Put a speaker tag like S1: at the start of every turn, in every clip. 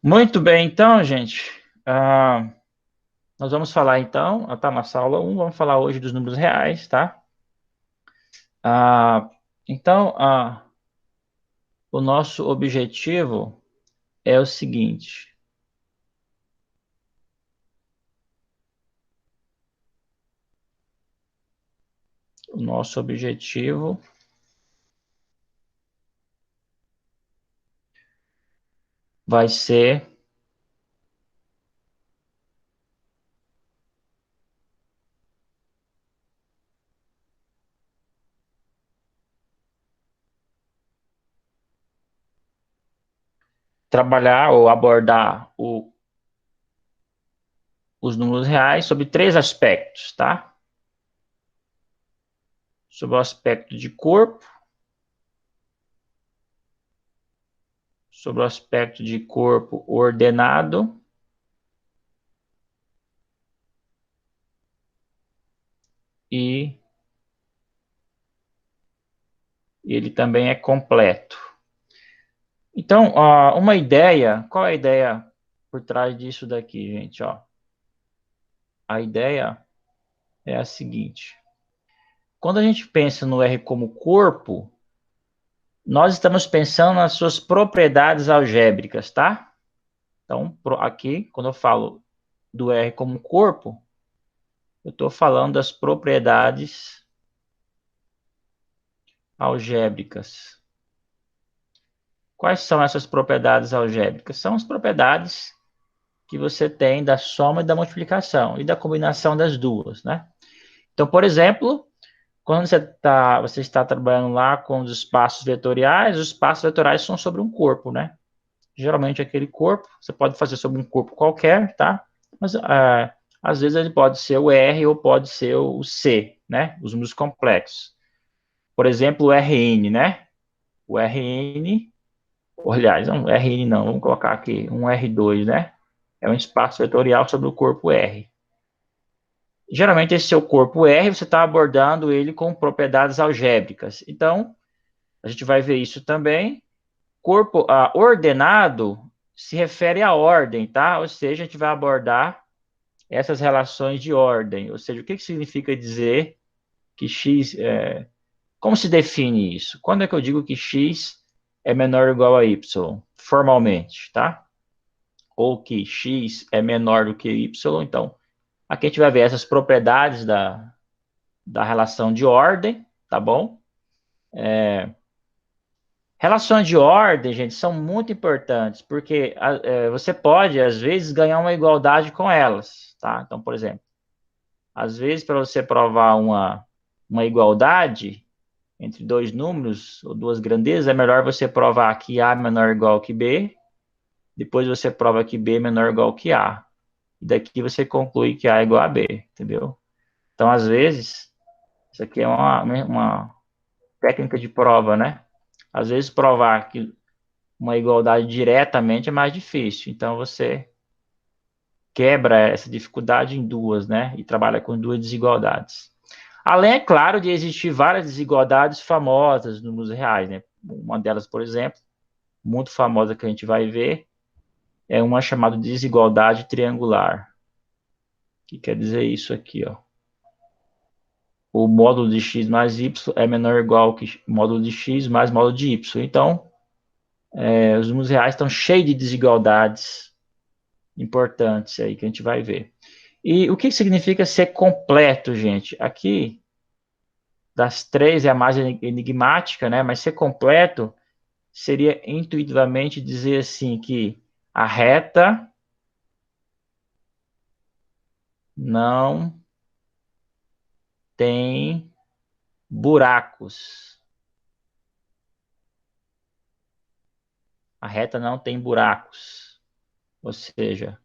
S1: Muito bem, então, gente. Nós vamos falar, então, tá nossa aula 1, vamos falar hoje dos números reais, tá? Ah, então, o nosso objetivo é o seguinte: o nosso objetivo vai ser trabalhar ou abordar os números reais sobre três aspectos, tá? Sobre o aspecto de corpo, sobre o aspecto de corpo ordenado e ele também é completo. Então, uma ideia, qual é a ideia por trás disso daqui, gente? Ó, a ideia é a seguinte: quando a gente pensa no R como corpo, nós estamos pensando nas suas propriedades algébricas, tá? Então, aqui, quando eu falo do R como corpo, eu estou falando das propriedades algébricas. Quais são essas propriedades algébricas? São as propriedades que você tem da soma e da multiplicação e da combinação das duas, né? Então, por exemplo, quando você está trabalhando lá com os espaços vetoriais são sobre um corpo, né? Geralmente aquele corpo, você pode fazer sobre um corpo qualquer, tá? Mas às vezes ele pode ser o R ou pode ser o C, né? Os números complexos. Por exemplo, o Rn, né? O Rn, aliás, não, Rn não, vamos colocar aqui um R2, né? É um espaço vetorial sobre o corpo R. Geralmente esse seu corpo R, você está abordando ele com propriedades algébricas. Então, a gente vai ver isso também. Corpo ordenado se refere à ordem, tá? Ou seja, a gente vai abordar essas relações de ordem. Ou seja, o que significa dizer que X... como se define isso? Quando é que eu digo que X é menor ou igual a Y? Formalmente, tá? Ou que X é menor do que Y. Então, aqui a gente vai ver essas propriedades da relação de ordem, tá bom? Relações de ordem, gente, são muito importantes, porque você pode, às vezes, ganhar uma igualdade com elas, tá? Então, por exemplo, às vezes, para você provar uma igualdade entre dois números ou duas grandezas, é melhor você provar que A é menor ou igual que B, depois você prova que B é menor ou igual que A. E daqui você conclui que A é igual a B, entendeu? Então, às vezes, isso aqui é uma técnica de prova, né? Às vezes, provar que uma igualdade diretamente é mais difícil. Então você quebra essa dificuldade em duas, né? E trabalha com duas desigualdades. Além, é claro, de existir várias desigualdades famosas nos números reais, né? Uma delas, por exemplo, muito famosa que a gente vai ver, é uma chamada desigualdade triangular. Que quer dizer isso aqui, ó. O módulo de x mais y é menor ou igual que módulo de x mais módulo de y. Então, os números reais estão cheios de desigualdades importantes aí que a gente vai ver. E o que significa ser completo, gente? Aqui, das três, é a mais enigmática, né? Mas ser completo seria intuitivamente dizer assim que a reta não tem buracos. A reta não tem buracos. Ou seja,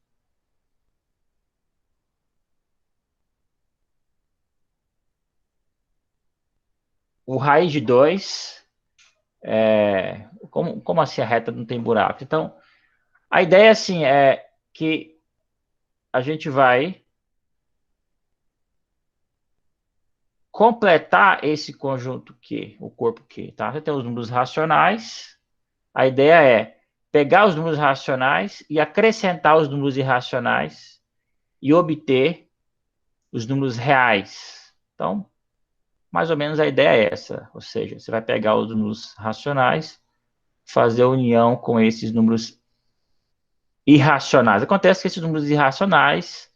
S1: o raiz de 2 como assim a reta não tem buraco? Então, a ideia assim é que a gente vai completar esse conjunto Q, o corpo Q, tá? Você tem os números racionais. A ideia é pegar os números racionais e acrescentar os números irracionais e obter os números reais. Então, mais ou menos a ideia é essa, ou seja, você vai pegar os números racionais, fazer a união com esses números irracionais. Acontece que esses números irracionais,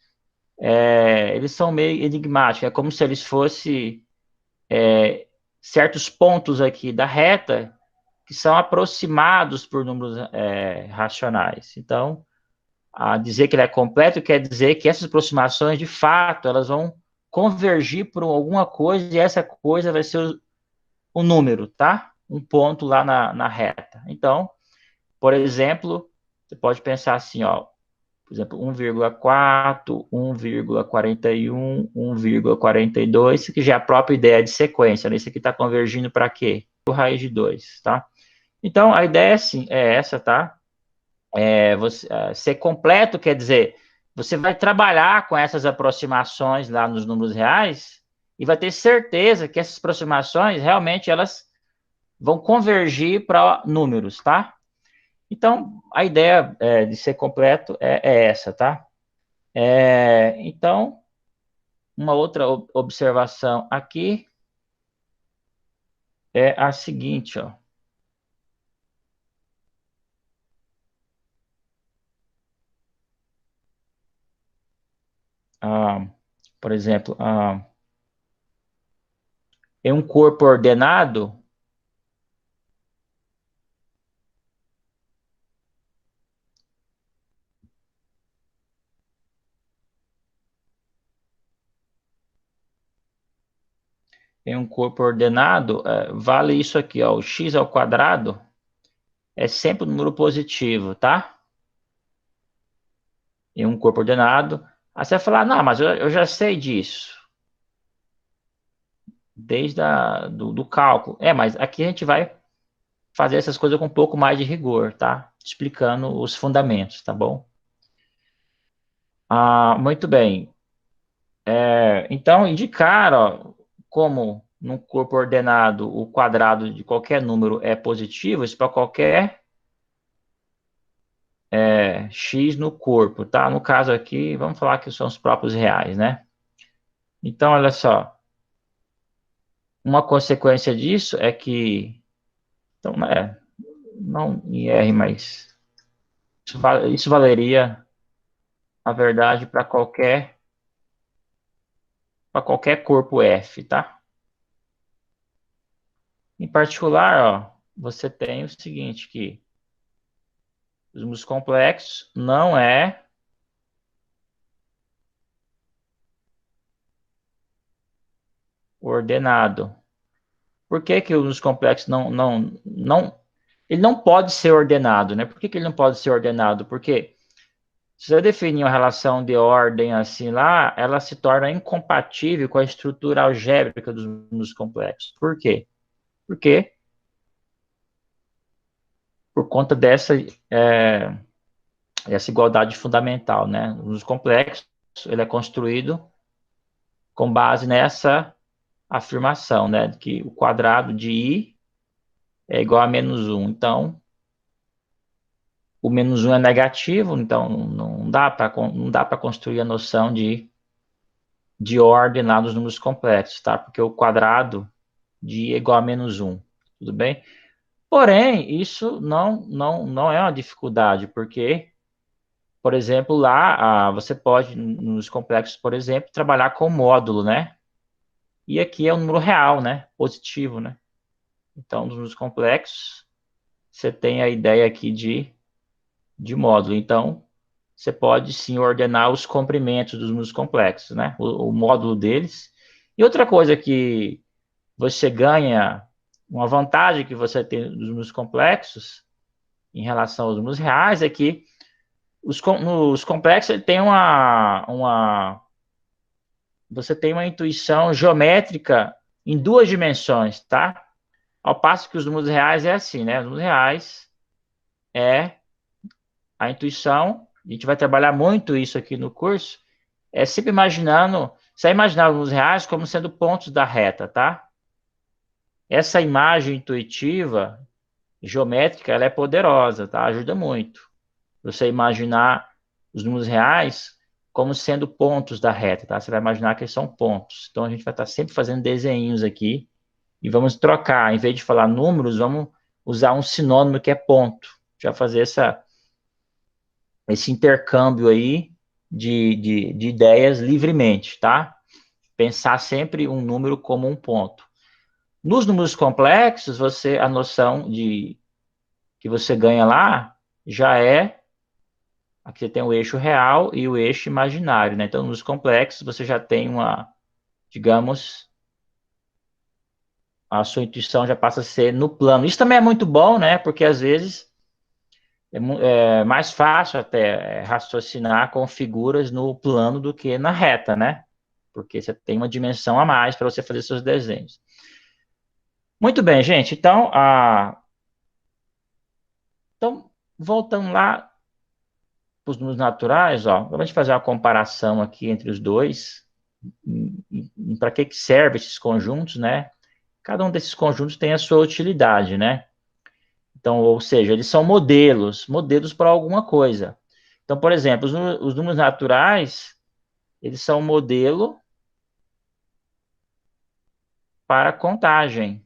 S1: eles são meio enigmáticos, é como se eles fossem certos pontos aqui da reta que são aproximados por números racionais. Então, a dizer que ele é completo quer dizer que essas aproximações, de fato, elas vão convergir por alguma coisa e essa coisa vai ser o número, tá? Um ponto lá na reta. Então, por exemplo, você pode pensar assim, ó, por exemplo, 1,4, 1,41, 1,42, isso que já é a própria ideia de sequência, né? Isso aqui está convergindo para quê? O raiz de 2, tá? Então, a ideia assim, é essa, tá? Ser completo quer dizer, você vai trabalhar com essas aproximações lá nos números reais e vai ter certeza que essas aproximações realmente elas vão convergir para números, tá? Então, a ideia de ser completo é essa, tá? Então, uma outra observação aqui é a seguinte, ó. Ah, por exemplo, em um corpo ordenado, vale isso aqui, ó, o x ao quadrado é sempre um número positivo, tá? Em um corpo ordenado. Aí você vai falar, não, mas eu já sei disso, desde do cálculo. Mas aqui a gente vai fazer essas coisas com um pouco mais de rigor, tá? Explicando os fundamentos, tá bom? Muito bem. Então, de cara, ó, como num corpo ordenado o quadrado de qualquer número é positivo, isso para qualquer x no corpo, tá? No caso aqui, vamos falar que são os próprios reais, né? Então, olha só, uma consequência disso é que, então, não em R, mas isso valeria, na verdade, para qualquer corpo F, tá? Em particular, ó, você tem o seguinte, que os números complexos não é ordenado. Por que que os complexos ele não pode ser ordenado, né? Por que que ele não pode ser ordenado? Porque se você definir uma relação de ordem assim lá, ela se torna incompatível com a estrutura algébrica dos números complexos. Por quê? Porque por conta essa igualdade fundamental, né? Os números complexos, ele é construído com base nessa afirmação, né? Que o quadrado de i é igual a -1. Então, o -1 é negativo, então não dá para construir a noção de ordem lá dos números complexos, tá? Porque o quadrado de i é igual a -1, tudo bem? Porém, isso não é uma dificuldade, porque, por exemplo, lá você pode, nos complexos, por exemplo, trabalhar com módulo, né? E aqui é um número real, né? Positivo, né? Então, nos números complexos, você tem a ideia aqui de módulo. Então, você pode sim ordenar os comprimentos dos números complexos, né? O módulo deles. E outra coisa que você ganha, uma vantagem que você tem dos números complexos em relação aos números reais é que nos complexos ele tem você tem uma intuição geométrica em duas dimensões, tá? Ao passo que os números reais é assim, né? Os números reais é a intuição, a gente vai trabalhar muito isso aqui no curso, sempre imaginando, você vai imaginar os números reais como sendo pontos da reta, tá? Essa imagem intuitiva geométrica, ela é poderosa, tá? Ajuda muito. Você imaginar os números reais como sendo pontos da reta, tá? Você vai imaginar que eles são pontos. Então, a gente vai estar sempre fazendo desenhinhos aqui e vamos trocar. Em vez de falar números, vamos usar um sinônimo que é ponto. Já fazer esse intercâmbio aí de ideias livremente, tá? Pensar sempre um número como um ponto. Nos números complexos, a noção de que você ganha lá já é, aqui você tem o eixo real e o eixo imaginário, né? Então, nos complexos, você já tem digamos, a sua intuição já passa a ser no plano. Isso também é muito bom, né? Porque às vezes é mais fácil até raciocinar com figuras no plano do que na reta, né? Porque você tem uma dimensão a mais para você fazer seus desenhos. Muito bem, gente. Então voltando lá para os números naturais, ó, vamos fazer uma comparação aqui entre os dois. Para que servem esses conjuntos, né? Cada um desses conjuntos tem a sua utilidade, né? Então, ou seja, eles são modelos para alguma coisa. Então, por exemplo, os números naturais, eles são modelo para contagem.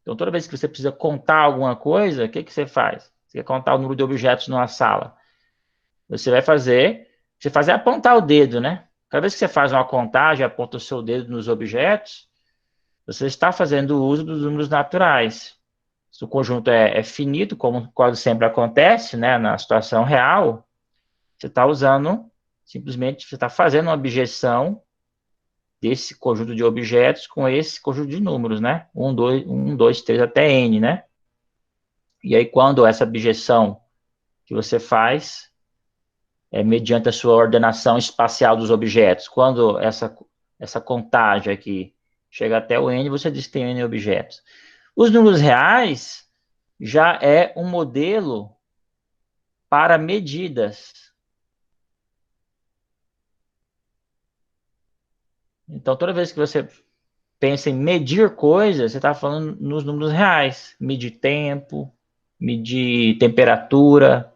S1: Então, toda vez que você precisa contar alguma coisa, o que que você faz? Você quer contar o número de objetos numa sala. Você faz é apontar o dedo, né? Cada vez que você faz uma contagem, aponta o seu dedo nos objetos, você está fazendo uso dos números naturais. Se o conjunto é finito, como quase sempre acontece, né, na situação real, você está usando, simplesmente, você está fazendo uma objeção desse conjunto de objetos com esse conjunto de números, né? Um, dois, três até N, né? E aí, quando essa objeção que você faz é mediante a sua ordenação espacial dos objetos, quando essa contagem aqui chega até o N, você diz que tem N objetos. Os números reais já é um modelo para medidas. Então, toda vez que você pensa em medir coisas, você está falando nos números reais. Medir tempo, medir temperatura,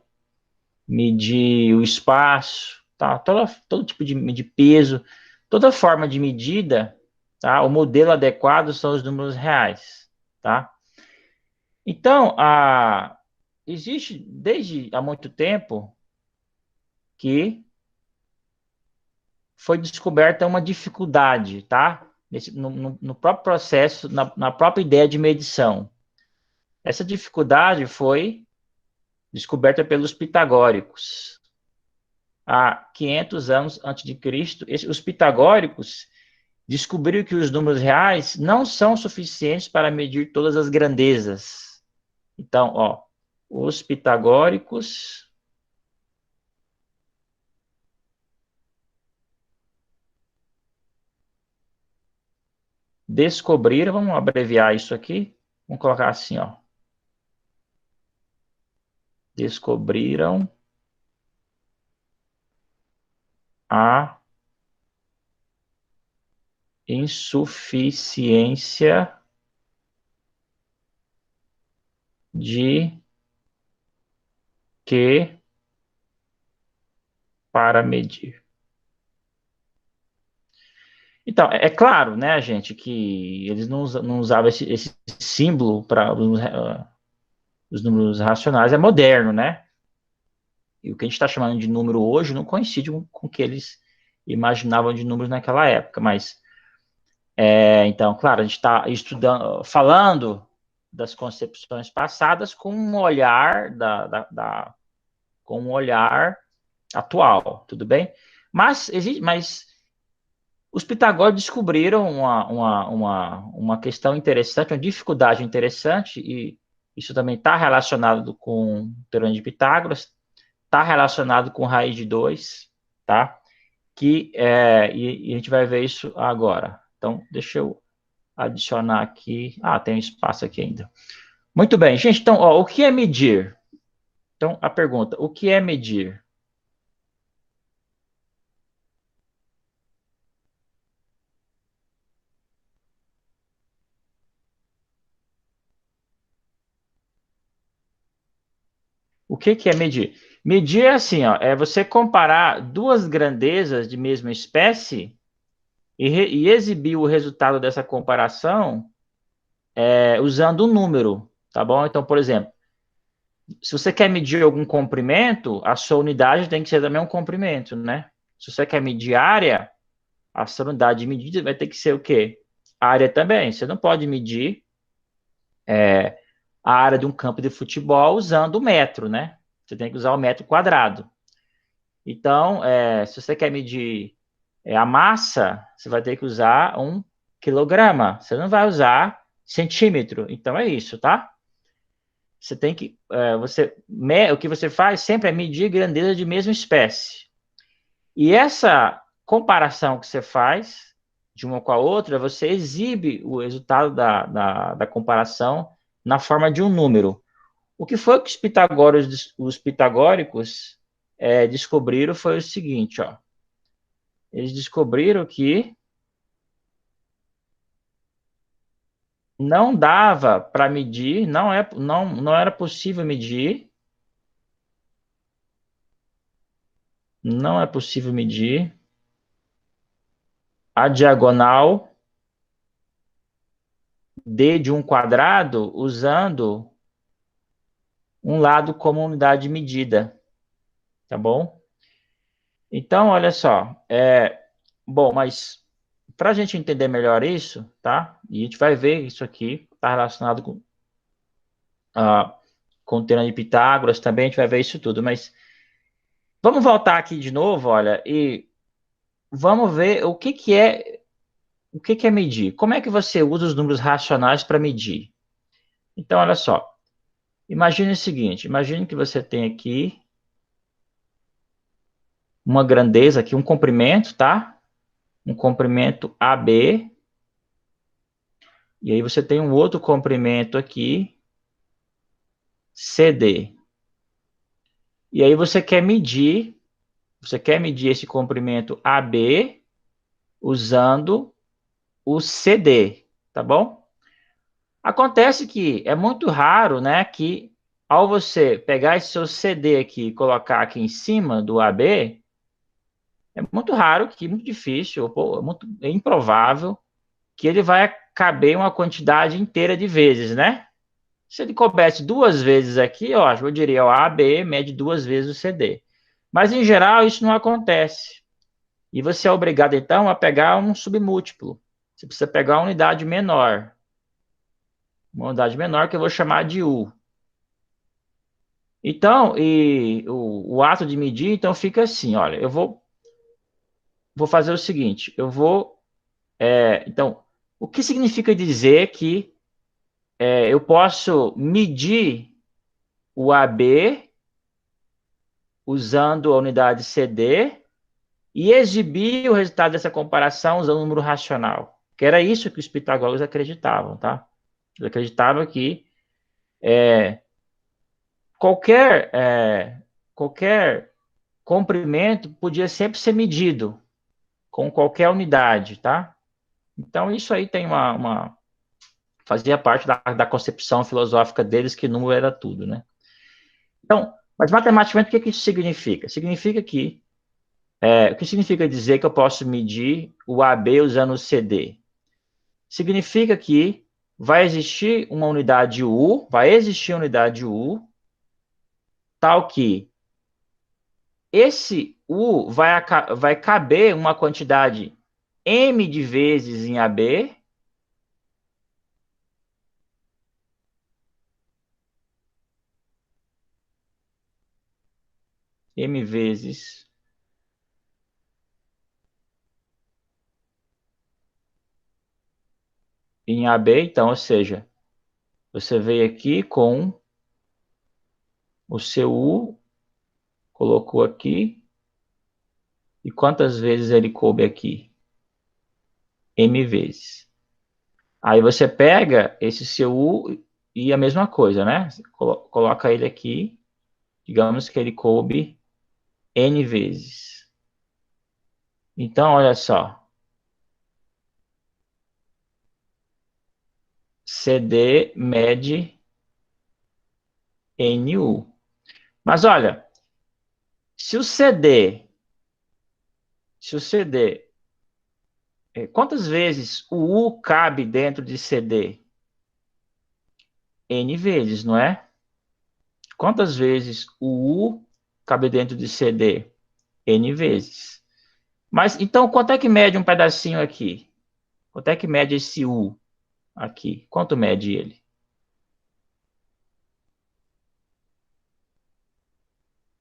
S1: medir o espaço, tá? Todo tipo de peso, toda forma de medida, tá? O modelo adequado são os números reais, tá? Então, existe desde há muito tempo que foi descoberta uma dificuldade, tá? No próprio processo, na própria ideia de medição. Essa dificuldade foi descoberta pelos pitagóricos há 500 anos antes de Cristo. Os pitagóricos descobriram que os números reais não são suficientes para medir todas as grandezas. Então, ó, os pitagóricos descobriram, vamos abreviar isso aqui, vamos colocar assim, ó, descobriram a insuficiência de que para medir. Então, é claro, né, gente, que eles não usavam esse símbolo para os números racionais, é moderno, né? E o que a gente está chamando de número hoje não coincide com o que eles imaginavam de números naquela época, mas, então, claro, a gente está estudando, falando das concepções passadas com um olhar com um olhar atual, tudo bem? Mas os pitagóricos descobriram uma questão interessante, uma dificuldade interessante, e isso também está relacionado com o Teorema de Pitágoras, está relacionado com raiz de 2, tá? E a gente vai ver isso agora. Então, deixa eu adicionar aqui. Ah, tem um espaço aqui ainda. Muito bem, gente. Então, ó, o que é medir? Então, a pergunta: o que é medir? O que que é medir? Medir é assim, ó, é você comparar duas grandezas de mesma espécie e exibir o resultado dessa comparação usando um número, tá bom? Então, por exemplo, se você quer medir algum comprimento, a sua unidade tem que ser também um comprimento, né? Se você quer medir área, a sua unidade de medida vai ter que ser o quê? Área também. Você não pode medir a área de um campo de futebol usando o metro, né? Você tem que usar o metro quadrado. Então, se você quer medir a massa, você vai ter que usar um quilograma. Você não vai usar centímetro. Então é isso, tá? Você tem que, o que você faz sempre é medir grandeza de mesma espécie. E essa comparação que você faz de uma com a outra, você exibe o resultado da comparação na forma de um número. O que foi que os pitagóricos descobriram foi o seguinte, ó. Eles descobriram que não dava para medir, não era possível medir, não é possível medir a diagonal D de um quadrado usando um lado como unidade de medida, tá bom? Então, olha só, bom, mas para a gente entender melhor isso, tá? E a gente vai ver isso aqui, está relacionado ah, com o teorema de Pitágoras também, a gente vai ver isso tudo, mas vamos voltar aqui de novo, olha, e vamos ver o que que é medir. Como é que você usa os números racionais para medir? Então, olha só, imagine o seguinte, imagine que você tem aqui uma grandeza aqui, um comprimento, tá? Um comprimento AB, e aí você tem um outro comprimento aqui, CD. E aí você quer medir esse comprimento AB usando o CD, tá bom? Acontece que é muito raro, né, que ao você pegar esse seu CD aqui e colocar aqui em cima do AB, é muito raro, muito difícil, é improvável que ele vai caber uma quantidade inteira de vezes, né? Se ele coubesse duas vezes aqui, eu diria, o AB mede duas vezes o CD. Mas, em geral, isso não acontece. E você é obrigado, então, a pegar um submúltiplo. Você precisa pegar uma unidade menor. Uma unidade menor que eu vou chamar de U. Então, o ato de medir, então, fica assim, olha, eu vou fazer o seguinte, então, o que significa dizer que eu posso medir o AB usando a unidade CD e exibir o resultado dessa comparação usando o número racional. Que era isso que os pitagóricos acreditavam, tá? Eles acreditavam que qualquer, é, qualquer comprimento podia sempre ser medido com qualquer unidade, tá? Então, isso aí tem fazia parte da concepção filosófica deles que número era tudo, né? Então, mas matematicamente, o que isso significa? Significa que o que significa dizer que eu posso medir o AB usando o CD? Significa que vai existir uma unidade U, tal que esse U vai caber uma quantidade M de vezes em AB, M vezes em AB, então, ou seja, você veio aqui com o seu U, colocou aqui, e quantas vezes ele coube aqui? M vezes. Aí você pega esse seu U e a mesma coisa, né? Você coloca ele aqui, digamos que ele coube N vezes. Então, olha só, CD mede NU. Mas olha, se o CD, se o CD, quantas vezes o U cabe dentro de CD? N vezes, não é? Quantas vezes o U cabe dentro de CD? N vezes. Mas então, quanto é que mede um pedacinho aqui? Quanto é que mede esse U aqui? Quanto mede ele?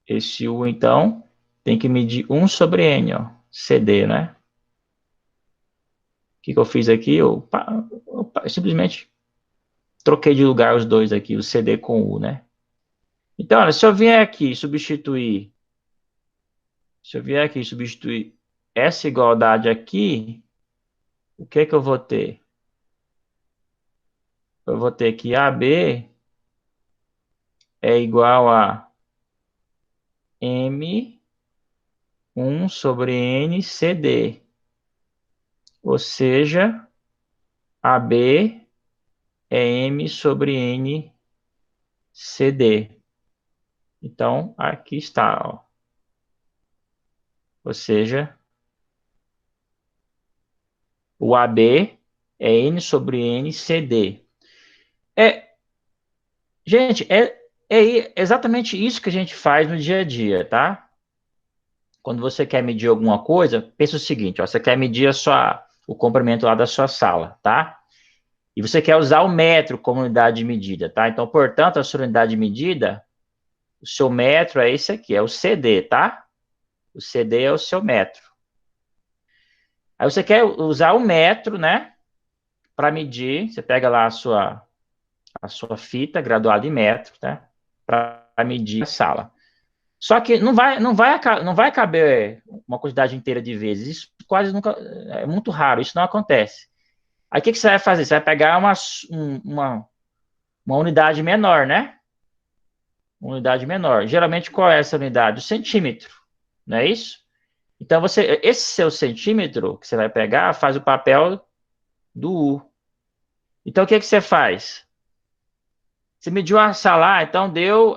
S1: Esse U, então, tem que medir 1 sobre N, ó. CD, né? O que eu fiz aqui? Eu simplesmente troquei de lugar os dois aqui, o CD com o U, né? Então, olha, se eu vier aqui substituir essa igualdade aqui, o que é que eu vou ter? Eu vou ter que AB é igual a M1 sobre N CD. Ou seja, AB é M sobre N CD. Então, aqui está, ó. Ou seja, o AB é N sobre N CD. É, gente, é exatamente isso que a gente faz no dia a dia, tá? Quando você quer medir alguma coisa, pensa o seguinte, ó, você quer medir o comprimento lá da sua sala, tá? E você quer usar o metro como unidade de medida, tá? Então, portanto, a sua unidade de medida, o seu metro é esse aqui, é o CD, tá? O CD é o seu metro. Aí você quer usar o metro, né? Para medir, você pega lá a sua fita graduada em metro, tá? Para medir a sala. Só que não vai caber uma quantidade inteira de vezes. Isso quase nunca, é muito raro, isso não acontece. Aí o que você vai fazer? Você vai pegar uma unidade menor, né? Uma unidade menor. Geralmente, qual é essa unidade? O centímetro, não é isso? Então, esse seu centímetro que você vai pegar faz o papel do U. Então, o que você faz? Você mediu a sala, então deu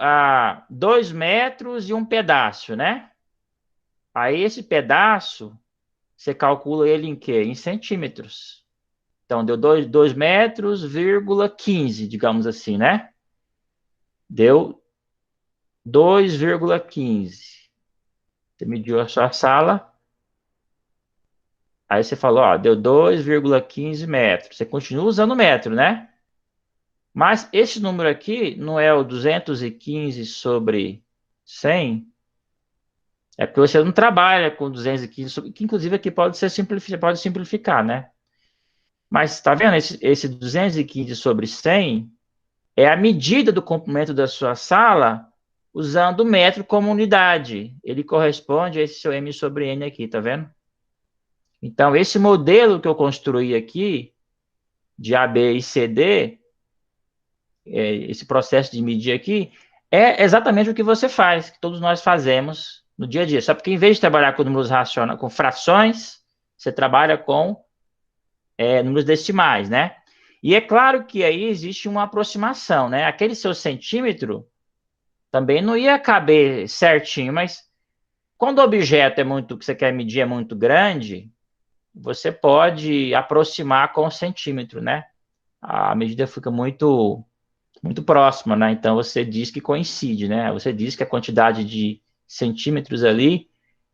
S1: 2 metros e um pedaço, né? Aí, esse pedaço, você calcula ele em quê? Em centímetros. Então, deu 2 metros, vírgula 15, digamos assim, né? Deu 2,15. Você mediu a sua sala, aí você falou, ó, deu 2,15 metros. Você continua usando metro, né? Mas esse número aqui não é o 215 sobre 100, é porque você não trabalha com 215 sobre, que inclusive aqui pode simplificar, né? Mas tá vendo, esse 215 sobre 100 é a medida do comprimento da sua sala usando o metro como unidade. Ele corresponde a esse seu M sobre N aqui, tá vendo? Então, esse modelo que eu construí aqui, de AB e CD, esse processo de medir aqui, é exatamente o que você faz, que todos nós fazemos no dia a dia. Só porque em vez de trabalhar com números racionais, com frações, você trabalha com números decimais, né? E é claro que aí existe uma aproximação, né? Aquele seu centímetro também não ia caber certinho, mas quando o objeto que você quer medir é muito grande, você pode aproximar com o centímetro, né? A medida fica muito próxima, né? Então você diz que coincide, né? Você diz que a quantidade de centímetros ali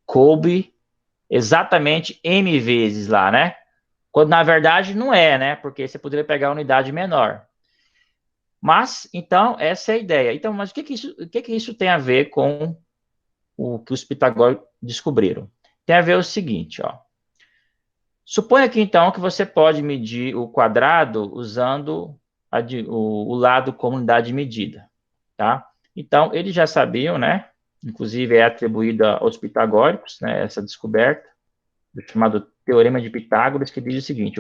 S1: coube exatamente m vezes lá, né? Quando na verdade não é, né? Porque você poderia pegar a unidade menor. Mas então essa é a ideia. Então, mas o que que isso tem a ver com o que os pitagóricos descobriram? Tem a ver o seguinte, ó. Suponha aqui, então, que você pode medir o quadrado usando o lado como unidade de medida, tá? Então, eles já sabiam, né? Inclusive, é atribuída aos pitagóricos, né? Essa descoberta, chamado Teorema de Pitágoras, que diz o seguinte: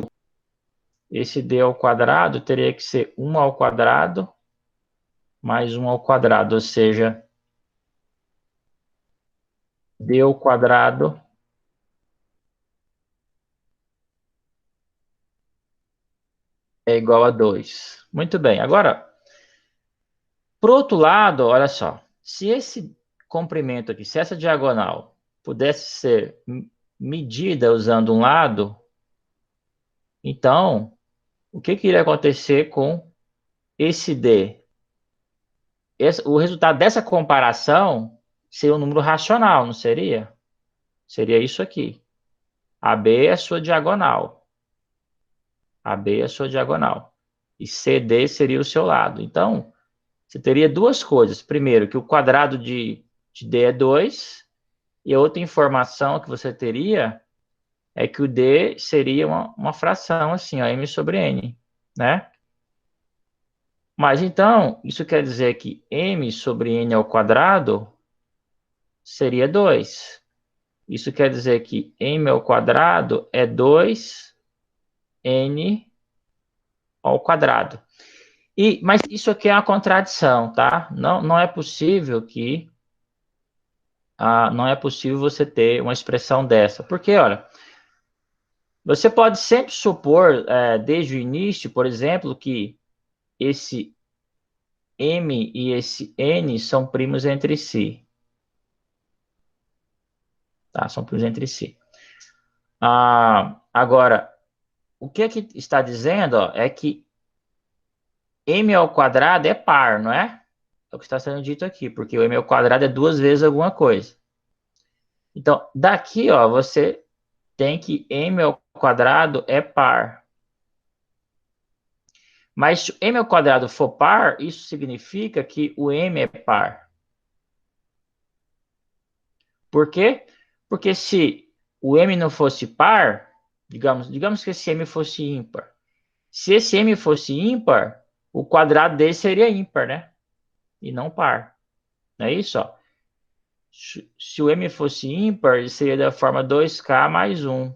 S1: esse d ao quadrado teria que ser 1 ao quadrado mais 1 ao quadrado, ou seja, d ao quadrado é igual a 2. Muito bem. Agora, por outro lado, olha só. Se esse comprimento aqui, se essa diagonal pudesse ser medida usando um lado, então, o que iria acontecer com esse D? O resultado dessa comparação seria um número racional, não seria? Seria isso aqui. AB é a sua diagonal. AB é a sua diagonal. E CD seria o seu lado. Então, você teria duas coisas. Primeiro, que o quadrado de D é 2. E a outra informação que você teria é que o D seria uma fração assim, ó, M sobre N, né? Mas então, isso quer dizer que M sobre N ao quadrado seria 2. Isso quer dizer que M ao quadrado é 2N ao quadrado. Mas isso aqui é uma contradição, tá? Não é possível não é possível você ter uma expressão dessa. Porque, olha, você pode sempre supor, desde o início, por exemplo, que esse M e esse N são primos entre si. Tá? São primos entre si. Agora, o que está dizendo, ó, é que M ao quadrado é par, não é? É o que está sendo dito aqui, porque o M ao quadrado é duas vezes alguma coisa. Então, daqui, ó, você tem que M ao quadrado é par. Mas se o M ao quadrado for par, isso significa que o M é par. Por quê? Porque se o M não fosse par, digamos que esse M fosse ímpar. Se esse M fosse ímpar, o quadrado dele seria ímpar, né? E não par. Não é isso? Ó? Se o M fosse ímpar, ele seria da forma 2k mais 1.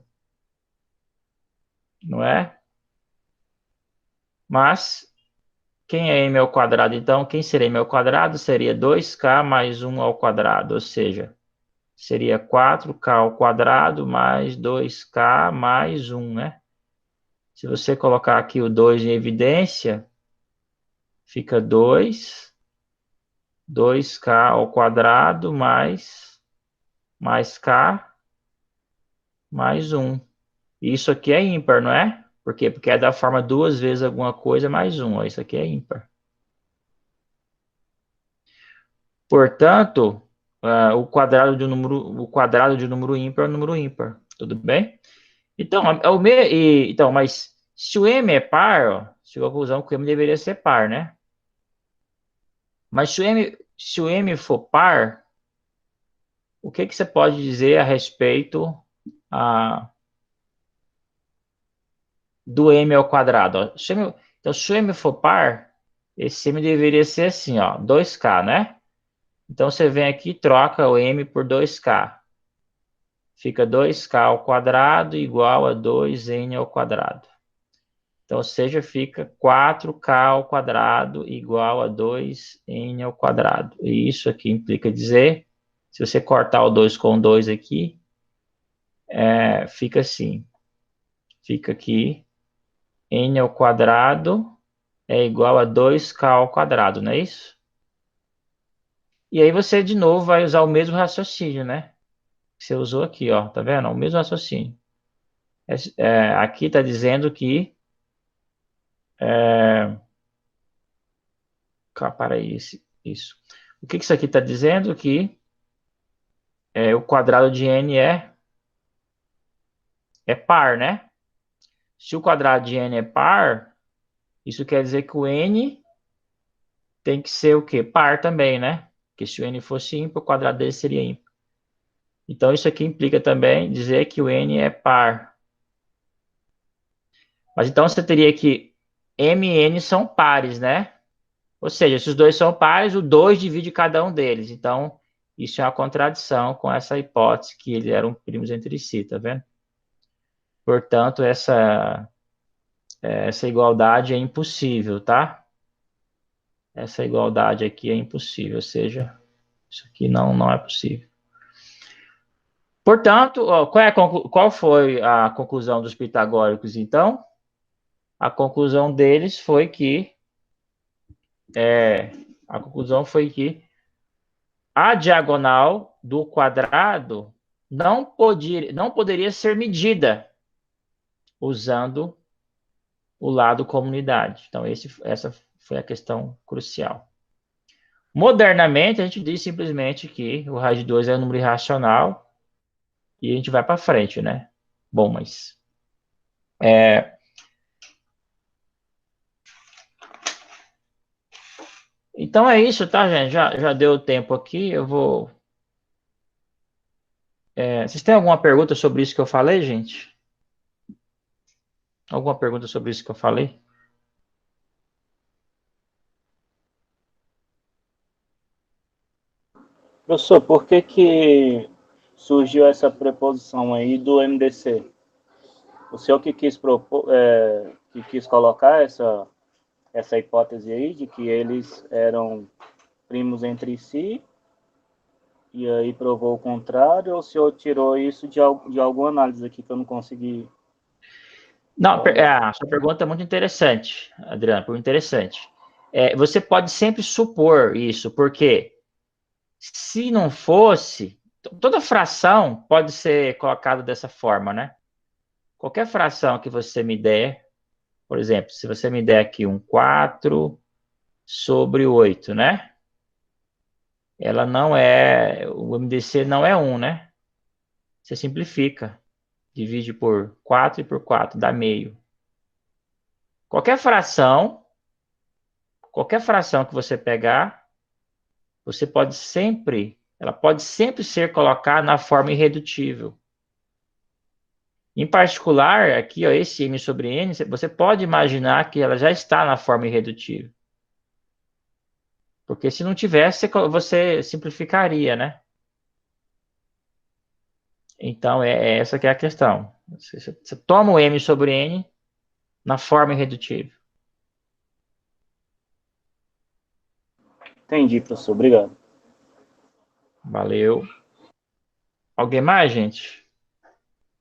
S1: Não é? Mas, quem é M ao quadrado? Então, quem seria M ao quadrado? Seria 2k mais 1 ao quadrado. Ou seja, seria 4k ao quadrado mais 2k mais 1, né? Se você colocar aqui o 2 em evidência, fica 2k ao quadrado mais k mais 1. Isso aqui é ímpar, não é? Por quê? Porque é da forma duas vezes alguma coisa mais 1. Ó, isso aqui é ímpar. Portanto, o quadrado de um número ímpar é um número ímpar. Tudo bem? Então, mas se o m é par, ó, chegou à conclusão que o m deveria ser par, né? Mas se o m for par, o que você pode dizer a respeito do m ao quadrado? Ó? Então, se o m for par, esse m deveria ser assim, ó, 2k, né? Então, você vem aqui e troca o m por 2k. Fica 2k ao quadrado igual a 2n ao quadrado. Então, ou seja, fica 4k ao quadrado igual a 2n ao quadrado. E isso aqui implica dizer, se você cortar o 2 com 2 aqui, fica assim. Fica aqui, n ao quadrado é igual a 2k ao quadrado, não é isso? E aí você, de novo, vai usar o mesmo raciocínio, né? Que você usou aqui, ó. Tá vendo? O mesmo raciocínio. Aqui está dizendo que... Para isso. O que isso aqui está dizendo? Que o quadrado de n é par, né? Se o quadrado de n é par, isso quer dizer que o n tem que ser o quê? Par também, né? Porque se o n fosse ímpar, o quadrado dele seria ímpar. Então, isso aqui implica também dizer que o n é par. Mas então você teria que m e n são pares, né? Ou seja, se os dois são pares, o 2 divide cada um deles. Então, isso é uma contradição com essa hipótese que eles eram primos entre si, tá vendo? Portanto, essa igualdade é impossível, tá? Essa igualdade aqui é impossível, ou seja, isso aqui não é possível. Portanto, ó, qual foi a conclusão dos pitagóricos, então? A conclusão deles foi que a conclusão foi que a diagonal do quadrado não poderia ser medida usando o lado comunidade. Então, essa foi a questão crucial. Modernamente, a gente diz simplesmente que o raio de 2 é um número irracional e a gente vai para frente, né? Bom, mas... Então é isso, tá, gente? Já deu tempo aqui, eu vou... vocês têm alguma pergunta sobre isso que eu falei, gente? Alguma pergunta sobre isso que eu falei?
S2: Professor, por que que surgiu essa preposição aí do MDC? O senhor que quis que quis colocar essa hipótese aí de que eles eram primos entre si e aí provou o contrário, ou o senhor tirou isso de alguma análise aqui que eu não consegui?
S1: Não, a sua pergunta é muito interessante, Adriano, muito interessante. Você pode sempre supor isso, porque se não fosse, toda fração pode ser colocada dessa forma, né? Qualquer fração que você me der, por exemplo, se você me der aqui um 4 sobre 8, né? Ela não é, o MDC não é 1, né? Você simplifica, divide por 4 e por 4, dá meio. Qualquer fração, qualquer fração que você pegar, ela pode sempre ser colocada na forma irredutível. Em particular, aqui, ó, esse m sobre n, você pode imaginar que ela já está na forma irredutível. Porque se não tivesse, você simplificaria, né? Então, é essa que é a questão. Você toma o m sobre n na forma irredutível.
S2: Entendi, professor. Obrigado.
S1: Valeu. Alguém mais, gente?